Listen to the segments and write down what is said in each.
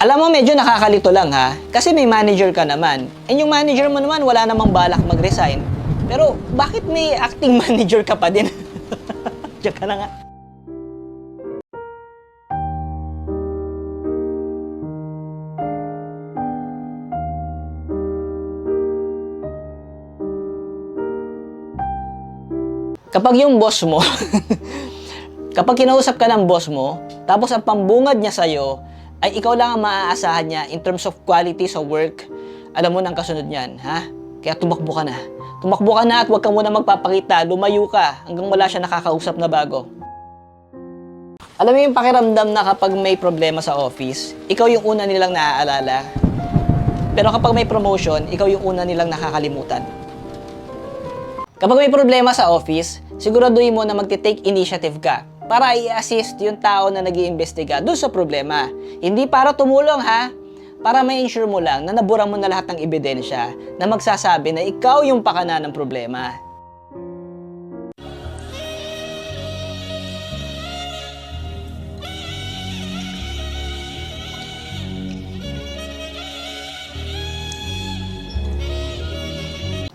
Alam mo, medyo nakakalito lang ha, kasi may manager ka naman. And yung manager mo naman, wala namang balak mag-resign. Pero bakit may acting manager ka pa din? Diyan ka na nga. Kapag yung boss mo, kapag kinausap ka ng boss mo, tapos ang pambungad niya sa'yo, ay ikaw lang ang maaasahan niya in terms of quality sa work, alam mo nang kasunod niyan, ha? Kaya tumakbo ka na. Tumakbo ka na at huwag ka muna magpapakita, lumayo ka hanggang wala siya nakakausap na bago. Alam mo yung pakiramdam na kapag may problema sa office, ikaw yung una nilang naaalala. Pero kapag may promotion, ikaw yung una nilang nakakalimutan. Kapag may problema sa office, siguraduhin mo na magte-take initiative ka para i-assist yung tao na nag-iimbestiga doon sa problema. Hindi para tumulong ha, para ma-ensure mo lang na nabura mo na lahat ng ebidensya na magsasabi na ikaw yung pakana ng problema.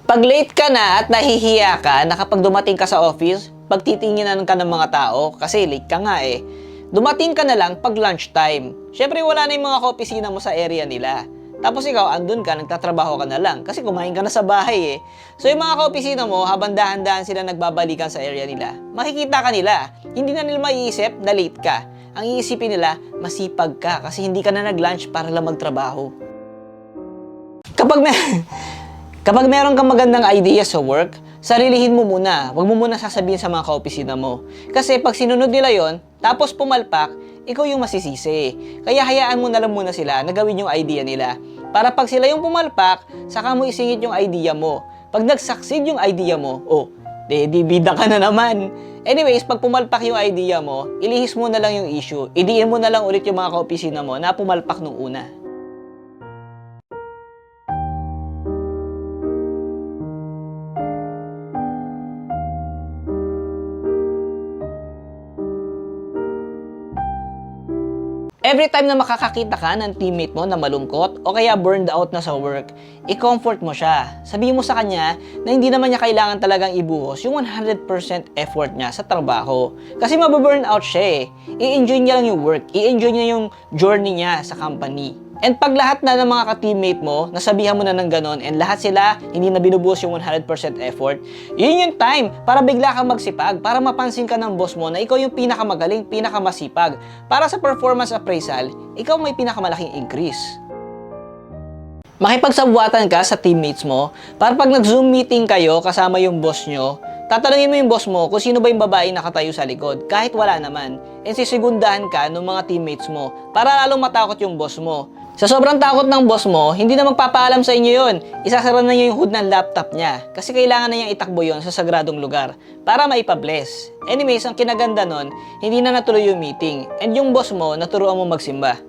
Pag late ka na at nahihiya ka na kapag dumating ka sa office, pagtitinginan ka ng mga tao kasi late ka nga eh. Dumating ka na lang pag lunchtime. Syempre wala na yung mga kaopisina mo sa area nila. Tapos ikaw andun ka, nagtatrabaho ka na lang kasi kumain ka na sa bahay eh. So yung mga kaopisina mo, habang dahan-dahan sila nagbabalikan sa area nila, makikita ka nila. Hindi na nila maiisip na late ka. Ang iisipin nila, masipag ka kasi hindi ka na nag-lunch para lang magtrabaho. Kapag meron kang magandang idea sa work, sarilihin mo muna. Huwag mo muna sasabihin sa mga kaopisina mo. Kasi pag sinunod nila yon, tapos pumalpak, ikaw yung masisisi. Kaya hayaan mo na lang muna sila na gawin yung idea nila. Para pag sila yung pumalpak, saka mo isingit yung idea mo. Pag nag-succeed yung idea mo, di bida ka na naman. Anyways, pag pumalpak yung idea mo, ilihis mo na lang yung issue. Idiin mo na lang ulit yung mga kaopisina mo na pumalpak nung una. Every time na makakakita ka ng teammate mo na malungkot o kaya burned out na sa work, i-comfort mo siya. Sabihin mo sa kanya na hindi naman niya kailangan talagang ibuhos yung 100% effort niya sa trabaho. Kasi mababurn out siya eh. I-enjoy niya lang yung work, i-enjoy niya yung journey niya sa company. And pag lahat na ng mga ka-teammate mo, nasabihan mo na ng ganon, and lahat sila hindi na binubuhos yung 100% effort, yun yung time para bigla kang magsipag, para mapansin ka ng boss mo na ikaw yung pinakamagaling, pinakamasipag. Para sa performance appraisal, ikaw may pinakamalaking increase. Makipagsabwatan ka sa teammates mo para pag nag-Zoom meeting kayo kasama yung boss nyo, tatanungin mo yung boss mo kung sino ba yung babae nakatayo sa likod, kahit wala naman. And sisigundahan ka ng mga teammates mo para lalong matakot yung boss mo. Sa sobrang takot ng boss mo, hindi na magpapaalam sa inyo yun. Isasara na niya yung hood ng laptop niya kasi kailangan na niyang itakbo yun sa sagradong lugar para maipa-bless. Anyways, ang kinaganda nun, hindi na natuloy yung meeting and yung boss mo naturuan mo magsimba.